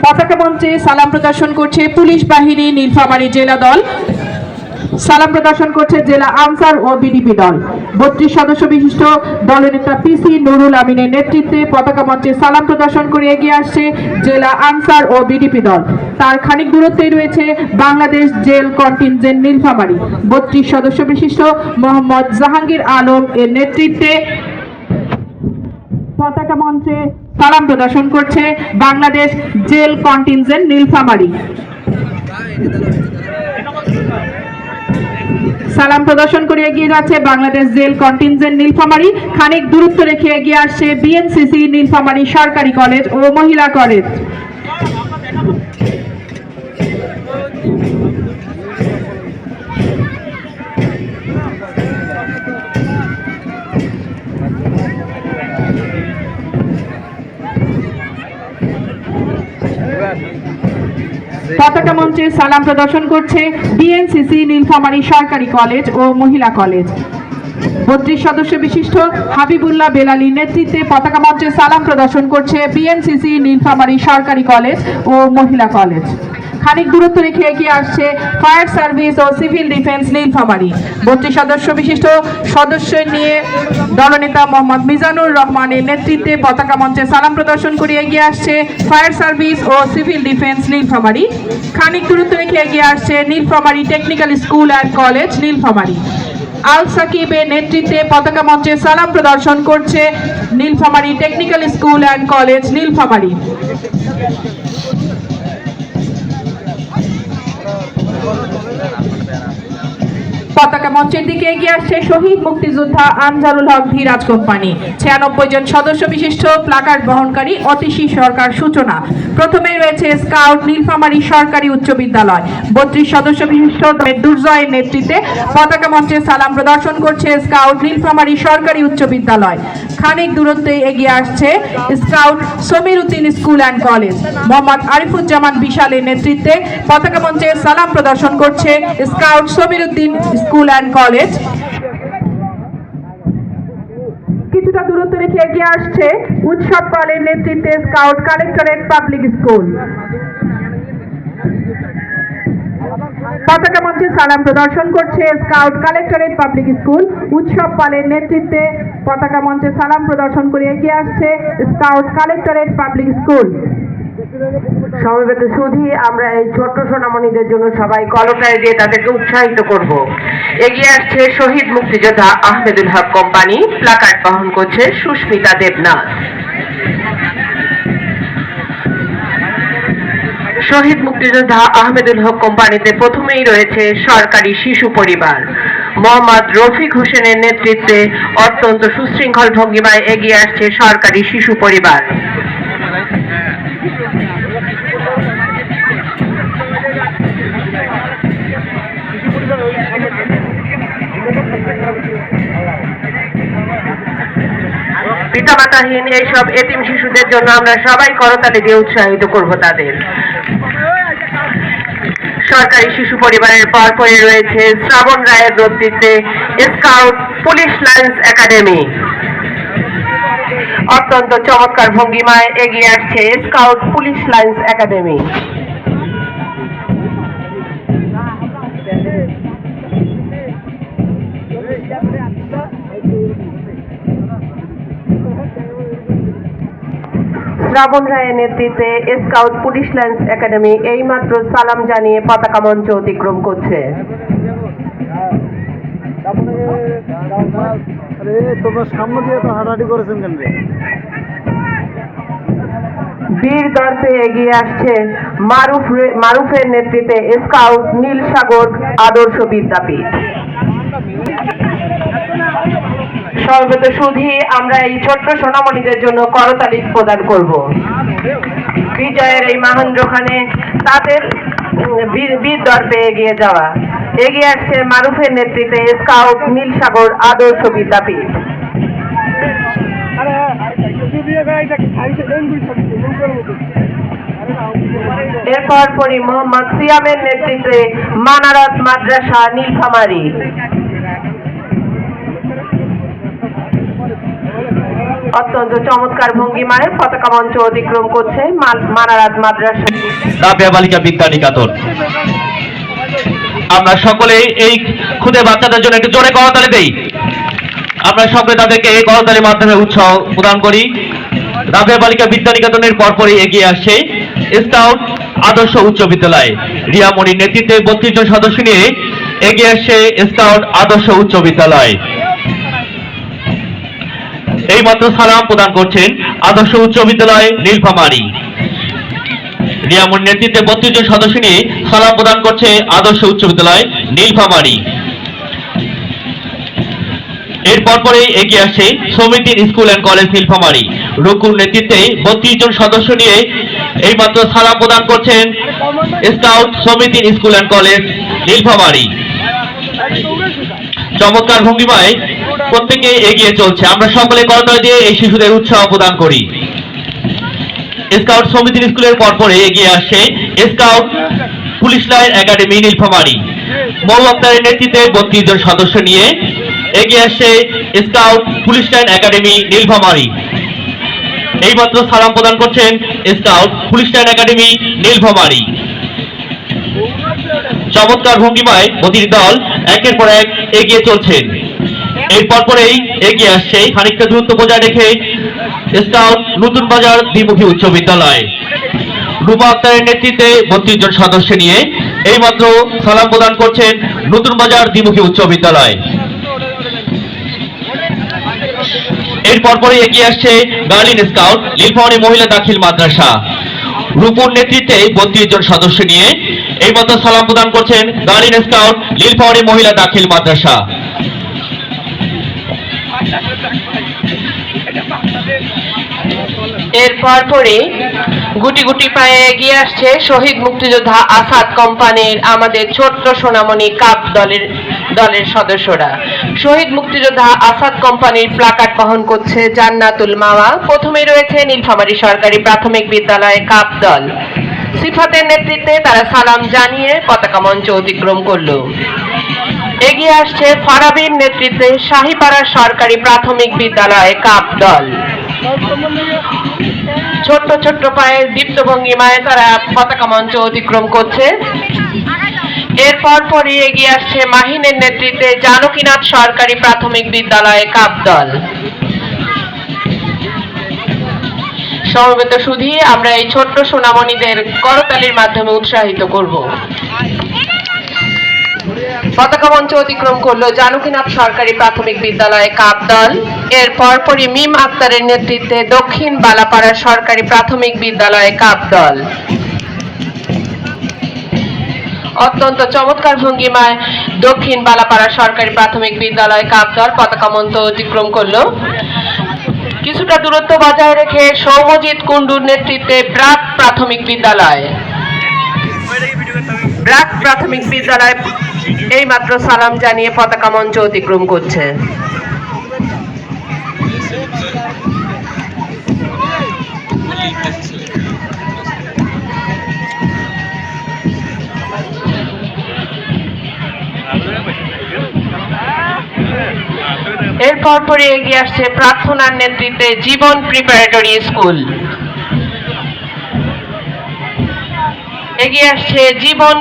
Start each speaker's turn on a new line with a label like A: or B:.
A: পতাকা মঞ্চে সালাম প্রদর্শন করছে পুলিশ বাহিনী নীলফামারী জেলা দল। সালাম প্রদর্শন করছে জেলা আনসার ও বিডিপি দল। 32 সদস্য বিশিষ্ট দলনেতা পিসি নুরুল আমিনের নেতৃত্বে পতাকা মঞ্চে সালাম প্রদর্শন করে এগিয়ে আসছে জেলা আনসার ও বিডিপি দল। তার খানিক দূরত্বেই রয়েছে বাংলাদেশ জেল কন্টিনজেন্ট নীলফামারী। 32 সদস্য বিশিষ্ট মোহাম্মদ জাহাঙ্গীর আলম এর নেতৃত্বে পতাকা মঞ্চে সালাম প্রদর্শন করছে বাংলাদেশ জেল কন্টিনজেন্ট নীলফামারী। সালাম প্রদর্শন করে এগিয়ে যাচ্ছে বাংলাদেশ জেল কন্টিনজেন্ট নীলফামারী। খানিক দূরত্ব রেখে এগিয়ে আসছে বিএনসিসি নীলফামারী সরকারি কলেজ ও মহিলা কলেজ। পতাকা মঞ্চে সালাম প্রদর্শন করছে বিএনসিসি নীলফামারী সরকারি কলেজ ও মহিলা কলেজ। 32 সদস্য বিশিষ্ট হাবিবুল্লাহ বেলালী নেতৃত্বে পতাকা মঞ্চে সালাম প্রদর্শন করছে বিএনসিসি নীলফামারী সরকারি কলেজ ও মহিলা কলেজ। খানিক দূরত্ব রেখে এগিয়ে আসছে ফায়ার সার্ভিস ও সিভিল ডিফেন্স নীলফামারী। 32 সদস্য বিশিষ্ট সদস্য নিয়ে দলনেতা মোহাম্মদ মিজানুর রহমানের নেতৃত্বে পতাকা মঞ্চে সালাম প্রদর্শন করে এগিয়ে আসছে ফায়ার সার্ভিস ও সিভিল ডিফেন্স নীলফামারী। খানিক দূরত্ব রেখে এগিয়ে আসছে Nilphamari technical school and college Nilphamari. Al সাকিবের নেতৃত্বে পতাকা মঞ্চে সালাম প্রদর্শন করছে Nilphamari technical school and college Nilphamari. পতাকা মঞ্চের দিকে এগিয়ে আসছে শহীদ মুক্তিযোদ্ধা আনজারুল হক ধীরাজ কোম্পানি। 96 জন সদস্য বিশিষ্ট প্লাকার্ড বহনকারী অতিশী সরকার সূচনা। প্রথমে রয়েছে স্কাউট নীলফামারী সরকারি উচ্চ বিদ্যালয়। 32 সদস্য বিশিষ্ট দুর্জয়ের নেতৃত্বে পতাকা মঞ্চে সালাম প্রদর্শন করছে স্কাউট নীলফামারী সরকারি উচ্চ বিদ্যালয়। খানিক দূরত্বে এগিয়ে আসছে scout Samir Uddin school and college. Mohammad Arifuzzaman বিশালের নেতৃত্বে পতাকা মঞ্চে সালাম প্রদর্শন করছে scout Samir Uddin school and college. কিছুটা দূরত্ব রেখে এগিয়ে আসছে উৎসব পালের নেতৃত্বে স্কাউট কালেক্টরেট পাবলিক স্কুল। পতাকা মঞ্চে সালাম প্রদর্শন করছে স্কাউট কালেক্টরেট পাবলিক স্কুল। উৎসব পালের নেতৃত্বে পতাকা মঞ্চে সালাম প্রদর্শন করে এগিয়ে আসছে স্কাউট কালেক্টরেট পাবলিক স্কুল।
B: সমবেত শুধু আমরা এই ছোট্ট সোনামণিদের জন্য সবাই কলকায় দিয়ে তাদেরকে উৎসাহিত করব। এগিয়ে আসছে শহীদ মুক্তিযোদ্ধা আহমেদুল হক কোম্পানি। প্লাকার্ড বহন করছে সুস্মিতা দেবনাথ। শহীদ মুক্তিযোদ্ধা আহমেদুল হক কোম্পানিতে প্রথমেই রয়েছে সরকারি শিশু পরিবার। মোহাম্মদ রফিক হোসেনের নেতৃত্বে অত্যন্ত সুশৃঙ্খল ভঙ্গিমায় এগিয়ে আসছে সরকারি শিশু পরিবার। পিতামাতাহীন এইসব এতিম শিশুদের জন্য আমরা সবাই করতালি দিয়ে উৎসাহিত করব তাদের। সরকারি শিশু পরিবারের পরপরই রয়েছে শ্রাবণ রায়ের নেতৃত্বে স্কাউট পুলিশ লাইন্স একাডেমি। অত্যন্ত চমৎকার ভঙ্গিমায় এগিয়ে আসছে স্কাউট পুলিশ লাইন্স একাডেমি। শ্রাবণ রায়ের নেতৃত্বে স্কাউট পুলিশ লাইন্স একাডেমি এইমাত্র সালাম জানিয়ে পতাকা মঞ্চ অতিক্রম করছে। বীর দর্পে এগিয়ে আসছে মারুফের নেতৃত্বে স্কাউট নীলসাগর আদর্শ বিদ্যাপীঠ। সর্বত শুধু আমরা এই ছোট্ট সোনামণিদের জন্য করতালি প্রদান করব। বিজয়ের এই মহেন্দ্রখানে তাদের বীর দর্পে এগিয়ে যাওয়া। এগিয়ে আসছে মারুফের নেতৃত্বে স্কাউট নীলসাগর আদর্শ বিদ্যাপীঠ। এরপর পরই মোহাম্মদ সিয়ামের নেতৃত্বে মানারত মাদ্রাসা নীলফামারী। অত্যন্ত চমৎকার ভঙ্গিমায় পতাকা মঞ্চ অতিক্রম করছে মানারাত মাদ্রাসা
C: রাবেয়া বালিকা বিদ্যা নিকেতন। আমরা সকলে এই ক্ষুদে বাচ্চাদের জন্য একটু জোরে করতালি দেই। আমরা সকলে তাদেরকে এই করতালির মাধ্যমে উৎসাহ প্রদান করি। রাবেয়া বালিকা বিদ্যা নিকেতনের পরপরই এগিয়ে আসছে স্কাউট আদর্শ উচ্চ বিদ্যালয়। রিয়া মনির নেতৃত্বে 32 জন সদস্য নিয়ে এগিয়ে আসছে স্কাউট আদর্শ উচ্চ বিদ্যালয়। এই মাত্র সালাম প্রদান করছেন আদর্শ উচ্চ বিদ্যালয় নীলফামারী। রিয়া মনির নেতৃত্বে 32 জন সদস্য নিয়ে সালাম প্রদান করছে আদর্শ উচ্চ বিদ্যালয় নীলফামারী। এরপর পরেই এগিয়ে আসছে সমিতির স্কুল অ্যান্ড কলেজ নীলফামারী। রুকুর নেতৃত্বে 32 জন সদস্য নিয়ে এই মাত্র সালাম প্রদান করছেন স্কাউট সমিতির স্কুল অ্যান্ড কলেজ নীলফামারী। চমৎকার ভঙ্গিমায় প্রত্যেকে এগিয়ে চলছে। আমরা সকলে করতালি দিয়ে এই শিশুদের উৎসাহ প্রদান করি। স্কাউট সমিতির স্কুলের পরপরে এগিয়ে আসছে scout police line academy Nilphamari. Mou আক্তারের নেতৃত্বে 32 জন সদস্য নিয়ে এগিয়ে আসছে scout police line academy Nilphamari. এইমাত্র সালাম প্রদান করছেন scout police line academy Nilphamari. চমৎকার ভঙ্গিমায় প্রতিটি দল একের পর এক এগিয়ে চলছেন। এরপর পরেই এগিয়ে আসছে খানিকটা দূরত্ব বজায় রেখে স্কাউট নতুন বাজার দ্বিমুখী উচ্চ বিদ্যালয়। রুমা আক্তারের নেতৃত্বে 32 জন সদস্য নিয়ে এইমাত্র সালাম প্রদান করছেন নতুন বাজার দ্বিমুখী উচ্চ বিদ্যালয়। এরপর পরে এগিয়ে আসছে গার্লিন স্কাউট নীলফামারী মহিলা দাখিল মাদ্রাসা। রূপুর নেতৃত্বে 32 জন সদস্য নিয়ে এইমাত্র সালাম প্রদান করছেন গার্লিন স্কাউট নীলফামারী মহিলা দাখিল মাদ্রাসা।
B: এরপর পরে গুটি গুটি পায়ে এগিয়ে আসছে শহীদ মুক্তিযোদ্ধা আসাদ কোম্পানির আমাদের ছোট্ট সোনামণি কাপ দলের সদস্যরা। শহীদ মুক্তিযোদ্ধা আসাদ কোম্পানির প্লাকার্ড বহন করছে জান্নাতুল মাওয়া। প্রথমে রয়েছে নীলফামারী সরকারি প্রাথমিক বিদ্যালয় কাপ দল। সিফাতের নেতৃত্বে তারা সালাম জানিয়ে পতাকা মঞ্চ অতিক্রম করলো। এগিয়ে আসছে ফারাবির নেতৃত্বে শাহীপাড়া সরকারি প্রাথমিক বিদ্যালয় কাপ দল। ছোট্ট ছোট্ট পায়ে দীপ্ত ভঙ্গিমায় তারা পতাকা মঞ্চ অতিক্রম করছে। এরপর পরে এগিয়ে আসছে মাহিনের নেতৃত্বে জানকীনাথ সরকারি প্রাথমিক বিদ্যালয় কাপ দল। সমবেত সুধী, আমরা এই ছোট্ট সোনামণিদের করতালির মাধ্যমে উৎসাহিত করব। পতাকা মঞ্চ অতিক্রম করলো জানকীনাথ সরকারি প্রাথমিক বিদ্যালয় কাপ দল। এর পরপরই মিম আক্তারের নেতৃত্বে দক্ষিণ বালাপাড়া সরকারি প্রাথমিক বিদ্যালয় কাপ দল। অত্যন্ত চমৎকার ভঙ্গিমায় দক্ষিণ বালাপাড়া সরকারি প্রাথমিক বিদ্যালয় কাপ দল পতাকা মঞ্চ অতিক্রম করলো। কিছুটা দূরত্ব বজায় রেখে সৌমজিৎ কুন্ডুর নেতৃত্বে ব্রাক প্রাথমিক বিদ্যালয় এইমাত্র সালাম জানিয়ে পতাকা মঞ্চ অতিক্রম করছে। এরপর পরে এগিয়ে আসছে প্রার্থনার নেতৃত্বে জীবন প্রিপারেটরি স্কুল। এগিয়ে আসছে জীবন